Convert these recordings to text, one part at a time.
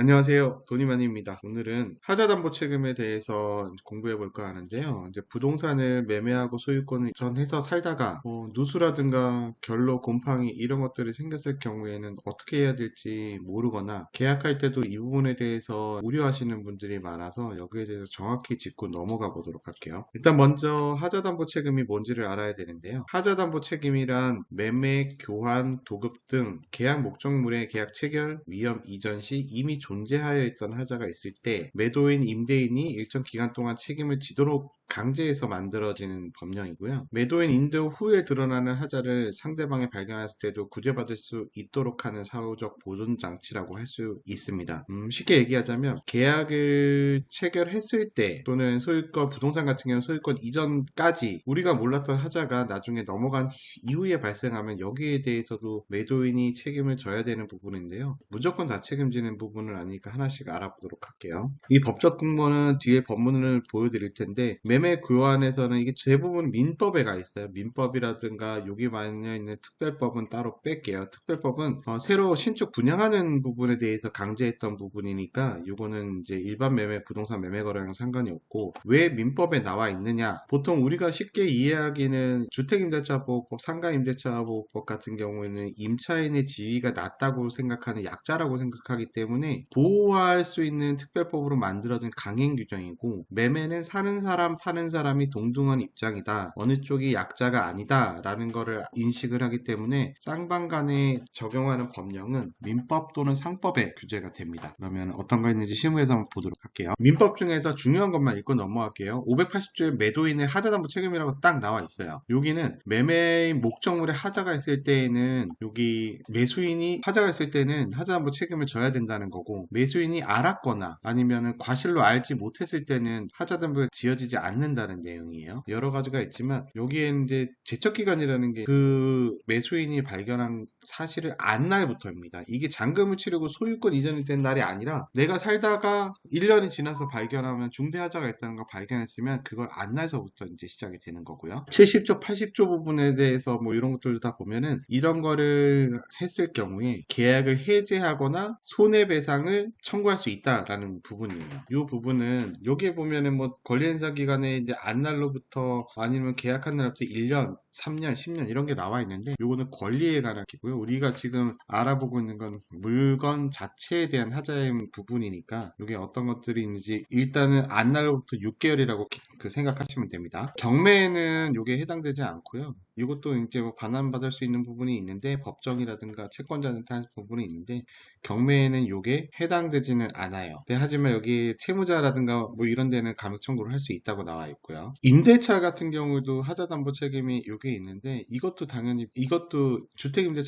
안녕하세요. 도니마니입니다. 오늘은 하자담보채금에 대해서 공부해 볼까 하는데요. 이제 부동산을 매매하고 소유권을 이전해서 살다가 누수라든가 결로 곰팡이 이런 것들이 생겼을 경우에는 어떻게 해야 될지 모르거나 계약할 때도 이 부분에 대해서 우려하시는 분들이 많아서 여기에 대해서 정확히 짚고 넘어가 보도록 할게요. 일단 먼저 하자담보채금이 뭔지를 알아야 되는데요. 하자담보책임이란 매매, 교환, 도급 등 계약 목적물의 계약 체결, 위험 이전 시 이미 존재하여 있던 하자가 있을 때 매도인, 임대인이 일정 기간 동안 책임을 지도록 강제해서 만들어지는 법령이고요. 매도인 인도 후에 드러나는 하자를 상대방이 발견했을 때도 구제받을 수 있도록 하는 사후적 보존 장치라고 할 수 있습니다. 쉽게 얘기하자면 계약을 체결했을 때 또는 소유권, 부동산 같은 경우는 소유권 이전까지 우리가 몰랐던 하자가 나중에 넘어간 이후에 발생하면 여기에 대해서도 매도인이 책임을 져야 되는 부분인데요. 무조건 다 책임지는 부분은 아니니까 하나씩 알아보도록 할게요. 이 법적 근거는 뒤에 법문을 보여드릴 텐데 매매 교환에서는 이게 대부분 민법에 가 있어요. 민법이라든가 여기 많이 있는 특별법은 따로 뺄게요. 특별법은 새로 신축 분양하는 부분에 대해서 강제했던 부분이니까 이거는 이제 일반 매매 부동산 매매 거래랑 상관이 없고 왜 민법에 나와 있느냐? 보통 우리가 쉽게 이해하기는 주택임대차보호법, 상가임대차보호법 같은 경우에는 임차인의 지위가 낮다고 생각하는 약자라고 생각하기 때문에 보호할 수 있는 특별법으로 만들어진 강행 규정이고 매매는 사는 사람 파는 사람이 동등한 입장이다. 어느 쪽이 약자가 아니다 라는 거를 인식을 하기 때문에 쌍방간에 적용하는 법령은 민법 또는 상법에 규제가 됩니다. 그러면 어떤 거 있는지 실무에서 한번 보도록 할게요. 민법 중에서 중요한 것만 읽고 넘어갈게요. 580조에 매도인의 하자담보 책임이라고 딱 나와 있어요. 여기는 매매인 목적물에 하자가 있을 때에는 여기 매수인이 하자가 있을 때는 하자담보 책임을 져야 된다는 거고 매수인이 알았거나 아니면은 과실로 알지 못했을 때는 하자담보가 지어지지 않는다는 내용이에요. 여러 가지가 있지만 여기에는 이제 제척기간이라는 게 그 매수인이 발견한 사실을 안 날부터입니다. 이게 잔금을 치르고 소유권 이전이 된 날이 아니라 내가 살다가 1년이 지나서 발견하면 중대하자가 있다는 걸 발견했으면 그걸 안 날서부터 이제 시작이 되는 거고요. 70조, 80조 부분에 대해서 뭐 이런 것들도 다 보면은 이런 거를 했을 경우에 계약을 해제하거나 손해배상을 청구할 수 있다라는 부분이에요. 이 부분은 여기에 보면은 뭐 권리행사 기간에 이제 안 날로부터 아니면 계약한 날부터 1년, 3년, 10년 이런 게 나와 있는데 요거는 권리에 관한 기고요. 우리가 지금 알아보고 있는 건 물건 자체에 대한 하자의 부분이니까 이게 어떤 것들이 있는지 일단은 안 날로부터 6개월이라고 생각하시면 됩니다. 경매에는 이게 해당되지 않고요. 이것도 이제 뭐 반환받을 수 있는 부분이 있는데 법정이라든가 채권자한테 할 부분이 있는데 경매에는 이게 해당되지는 않아요. 네, 하지만 여기 채무자라든가 뭐 이런 데는 감액 청구를 할 수 있다고 나와 있고요. 임대차 같은 경우도 하자담보 책임이 이게 있는데 이것도 당연히 이것도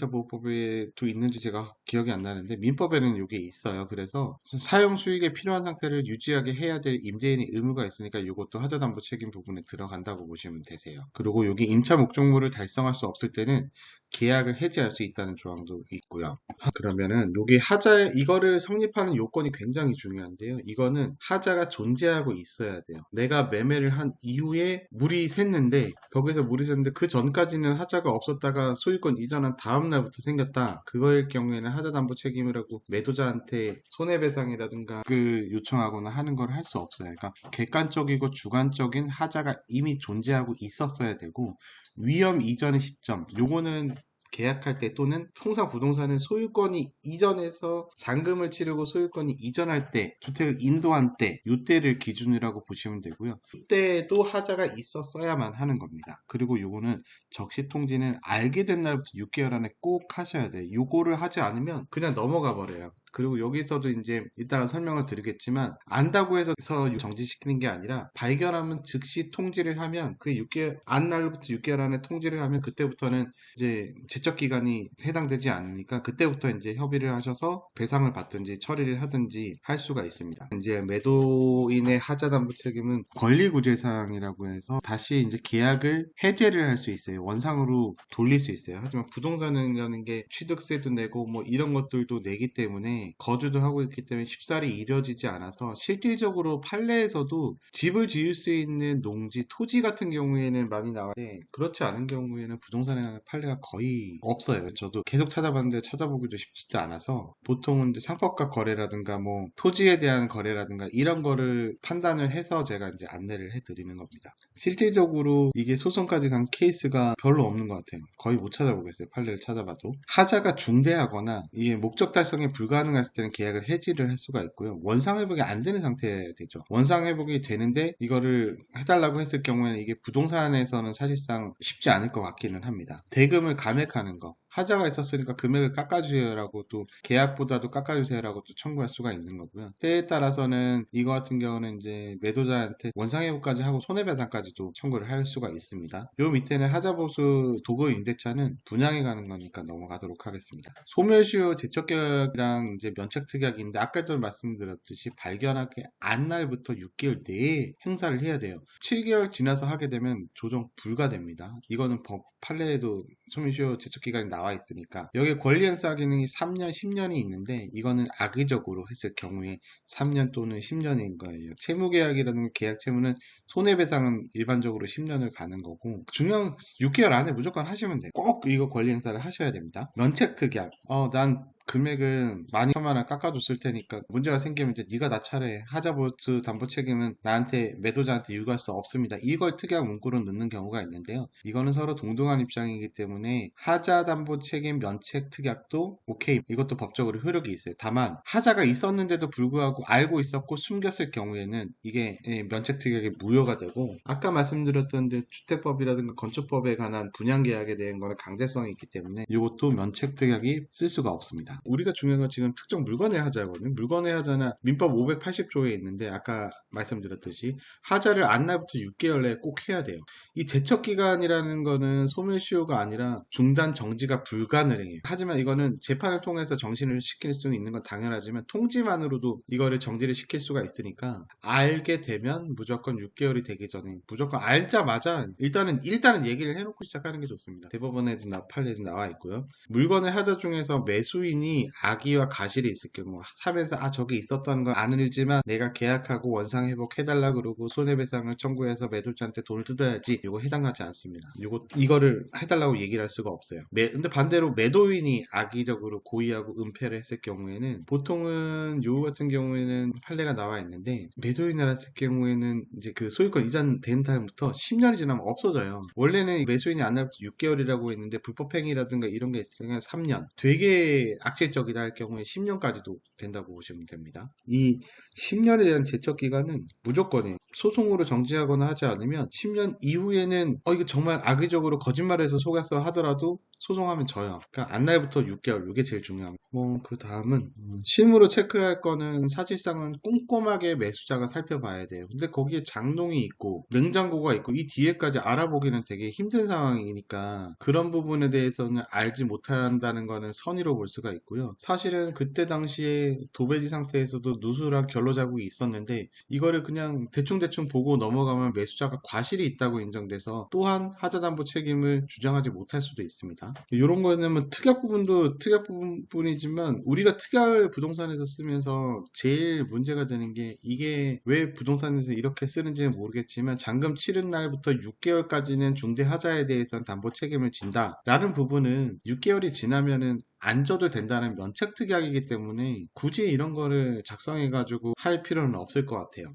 주택임대차보호법에도 있는지 제가 기억이 안 나는데 민법에는 이게 있어요. 그래서 사용 수익에 필요한 상태를 유지하게 해야 될 임대인의 의무가 있으니까 이것도 하자담보 책임 부분에 들어간다고 보시면 되세요. 그리고 여기 임차 목적물을 달성할 수 없을 때는 계약을 해지할 수 있다는 조항도 있고요. 그러면은 여기 하자 이거를 성립하는 요건이 굉장히 중요한데요. 이거는 하자가 존재하고 있어야 돼요. 내가 매매를 한 이후에 물이 샜는데 거기서 물이 샜는데 그 전까지는 하자가 없었다가 소유권 이전한 다음 날부터 생겼다. 그거일 경우에는 하자담보 책임이라고 매도자한테 손해배상이라든가 그 요청하거나 하는 걸 할 수 없어요. 그러니까 객관적이고 주관적인 하자가 이미 존재하고 있었어야 되고 위험 이전의 시점 요거는 계약할 때 또는 통상 부동산은 소유권이 이전해서 잔금을 치르고 소유권이 이전할 때 주택을 인도한 때 이때를 기준이라고 보시면 되고요. 이때도 하자가 있었어야만 하는 겁니다. 그리고 요거는 적시 통지는 알게 된 날부터 6개월 안에 꼭 하셔야 돼요. 요거를 하지 않으면 그냥 넘어가 버려요. 그리고 여기서도 이제 이따가 설명을 드리겠지만 안다고 해서 정지시키는 게 아니라 발견하면 즉시 통지를 하면 그 6개월 안 날로부터 6개월 안에 통지를 하면 그때부터는 이제 제적 기간이 해당되지 않으니까 그때부터 이제 협의를 하셔서 배상을 받든지 처리를 하든지 할 수가 있습니다. 이제 매도인의 하자담보 책임은 권리구제 사항이라고 해서 다시 이제 계약을 해제를 할 수 있어요. 원상으로 돌릴 수 있어요. 하지만 부동산이라는 게 취득세도 내고 뭐 이런 것들도 내기 때문에 때문에 거주도 하고 있기 때문에 쉽사리 이뤄지지 않아서 실질적으로 판례에서도 집을 지을 수 있는 농지, 토지 같은 경우에는 많이 나와요. 그렇지 않은 경우에는 부동산에 판례가 거의 없어요. 저도 계속 찾아봤는데 찾아보기도 쉽지 않아서 보통은 이제 상법과 거래라든가 뭐 토지에 대한 거래라든가 이런 거를 판단을 해서 제가 이제 안내를 해드리는 겁니다. 실질적으로 이게 소송까지 간 케이스가 별로 없는 것 같아요. 거의 못 찾아보겠어요. 판례를 찾아봐도. 하자가 중대하거나 이게 목적 달성이 불가능했을 때는 계약을 해지를 할 수가 있고요. 원상회복이 안 되는 상태 되죠. 원상회복이 되는데 이거를 해달라고 했을 경우에는 이게 부동산에서는 사실상 쉽지 않을 것 같기는 합니다. 대금을 감액하는 거. 하자가 있었으니까 금액을 깎아주세요라고 또 계약보다도 깎아주세요라고 또 청구할 수가 있는 거고요. 때에 따라서는 이거 같은 경우는 이제 매도자한테 원상회복까지 하고 손해배상까지도 청구를 할 수가 있습니다. 요 밑에는 하자보수 도급 임대차는 분양에 가는 거니까 넘어가도록 하겠습니다. 소멸시효 제척계약이랑 이제 면책특약인데 아까도 말씀드렸듯이 발견하기 안날부터 6개월 내에 행사를 해야 돼요. 7개월 지나서 하게 되면 조정 불가됩니다. 이거는 법 판례에도 소멸시효 제척기간이 나와 있으니까 여기 권리행사 기능이 3년, 10년이 있는데 이거는 악의적으로 했을 경우에 3년 또는 10년인 거예요. 채무계약이라는 계약 채무는 손해배상은 일반적으로 10년을 가는 거고 중요한 6개월 안에 무조건 하시면 돼요. 꼭 이거 권리행사를 하셔야 됩니다. 면책특약. 난 금액은 12,000만 원 깎아줬을 테니까 문제가 생기면 이제 네가 나 차례 하자보수 담보 책임은 나한테 매도자한테 유구할 수 없습니다. 이걸 특약 문구로 넣는 경우가 있는데요. 이거는 서로 동등한 입장이기 때문에 하자 담보 책임 면책 특약도 오케이. 이것도 법적으로 효력이 있어요. 다만 하자가 있었는데도 불구하고 알고 있었고 숨겼을 경우에는 이게 면책 특약이 무효가 되고 아까 말씀드렸던 주택법이라든가 건축법에 관한 분양계약에 대한 거는 강제성이 있기 때문에 이것도 면책 특약이 쓸 수가 없습니다. 우리가 중요한 건 지금 특정 물건의 하자거든요. 물건의 하자는 민법 580조에 있는데 아까 말씀드렸듯이 하자를 안날부터 6개월 내에 꼭 해야 돼요. 이 제척기간이라는 거는 소멸시효가 아니라 중단 정지가 불가능해요. 하지만 이거는 재판을 통해서 정신을 시킬 수는 있는 건 당연하지만 통지만으로도 이거를 정지를 시킬 수가 있으니까 알게 되면 무조건 6개월이 되기 전에 무조건 알자마자 일단은 얘기를 해놓고 시작하는 게 좋습니다. 대법원에도 판례도 나와 있고요. 물건의 하자 중에서 매수인이 악의와 가실이 있을 경우 사면서 저게 있었다는 걸 안 알지만 내가 계약하고 원상회복 해달라 그러고 손해배상을 청구해서 매도자한테 돈을 뜯어야지 이거 해당하지 않습니다. 이거를 해달라고 얘기를 할 수가 없어요. 근데 반대로 매도인이 악의적으로 고의하고 은폐를 했을 경우에는 보통은 요 같은 경우에는 판례가 나와 있는데 매도인을 했을 경우에는 이제 그 소유권 이전된 다음부터 10년이 지나면 없어져요. 원래는 매수인이 안 날부터 6개월이라고 했는데 불법행위라든가 이런 게 있으면 3년. 되게 악질적이다 할 경우에 10년까지도 된다고 보시면 됩니다. 이 10년에 대한 제척 기간은 무조건이에요. 소송으로 정지하거나 하지 않으면 10년 이후에는 이거 정말 악의적으로 거짓말해서 속였어 하더라도 소송하면 져요. 그러니까 안날부터 6개월 이게 제일 중요합니다. 그 다음은 실무로 체크할 거는 사실상은 꼼꼼하게 매수자가 살펴봐야 돼요. 근데 거기에 장롱이 있고 냉장고가 있고 이 뒤에까지 알아보기는 되게 힘든 상황이니까 그런 부분에 대해서는 알지 못한다는 거는 선의로 볼 수가 있고요. 사실은 그때 당시에 도배지 상태에서도 누수랑 결로 자국이 있었는데 이거를 그냥 대충 보고 넘어가면 매수자가 과실이 있다고 인정돼서 또한 하자담보 책임을 주장하지 못할 수도 있습니다. 이런 거는 뭐 특약 부분도 특약 부분이지만 우리가 특약을 부동산에서 쓰면서 제일 문제가 되는 게 이게 왜 부동산에서 이렇게 쓰는지는 모르겠지만 잔금 치른 날부터 6개월까지는 중대 하자에 대해서는 담보 책임을 진다 라는 부분은 6개월이 지나면은 안 져도 된다는 면책 특약이기 때문에 굳이 이런 거를 작성해 가지고 할 필요는 없을 것 같아요.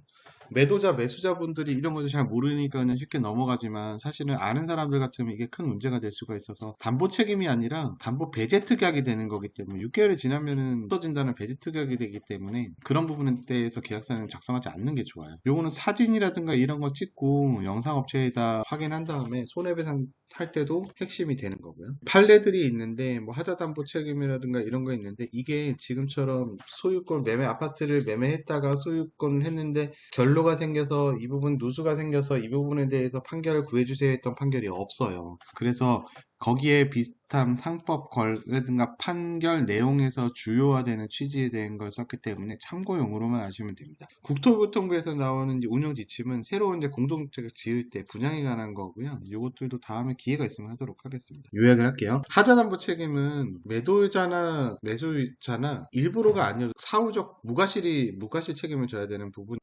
매도자, 매수자분들이 이런 것을 잘 모르니까 그냥 쉽게 넘어가지만 사실은 아는 사람들 같으면 이게 큰 문제가 될 수가 있어서 담보 책임이 아니라 담보 배제 특약이 되는 거기 때문에 6개월이 지나면은 없어진다는 배제 특약이 되기 때문에 그런 부분에 대해서 계약서는 작성하지 않는 게 좋아요. 요거는 사진이라든가 이런 거 찍고 영상업체에다 확인한 다음에 손해배상 할 때도 핵심이 되는 거고요. 판례들이 있는데 뭐 하자담보 책임이라든가 이런 거 있는데 이게 지금처럼 소유권 매매 아파트를 매매했다가 소유권을 했는데 결로가 생겨서 이 부분 누수가 생겨서 이 부분에 대해서 판결을 구해주세요 했던 판결이 없어요. 그래서 거기에 비슷한 상법권이라든가 판결 내용에서 주요화되는 취지에 대한 걸 썼기 때문에 참고용으로만 아시면 됩니다. 국토교통부에서 나오는 이제 운영 지침은 새로운 이제 공동주택을 지을 때 분양에 관한 거고요. 이것들도 다음에 기회가 있으면 하도록 하겠습니다. 요약을 할게요. 하자담보 책임은 매도자나 매수자나 일부러가 아니어도 사후적 무과실 책임을 져야 되는 부분,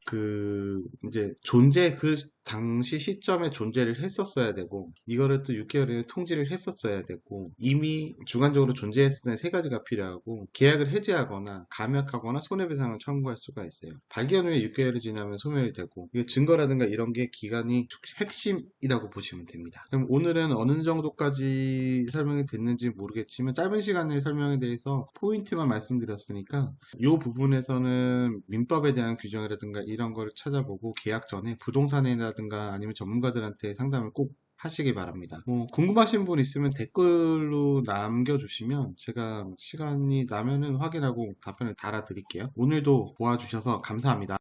이제 그 당시 시점에 존재를 했었어야 되고, 이거를 또 6개월에 통지를 했었어야 되고, 이미 주관적으로 존재했을 때 세 가지가 필요하고, 계약을 해지하거나 감약하거나 손해배상을 청구할 수가 있어요. 발견 후에 6개월이 지나면 소멸이 되고, 이게 증거라든가 이런 게 기간이 핵심이라고 보시면 됩니다. 그럼 오늘은 어느 정도까지 설명이 됐는지 모르겠지만 짧은 시간에 설명에 대해서 포인트만 말씀드렸으니까, 이 부분에서는 민법에 대한 규정이라든가 이런 거를 찾아보고 계약 전에 부동산이라든가 아니면 전문가들한테 상담을 꼭 하시기 바랍니다. 궁금하신 분 있으면 댓글로 남겨주시면 제가 시간이 나면은 확인하고 답변을 달아드릴게요. 오늘도 도와주셔서 감사합니다.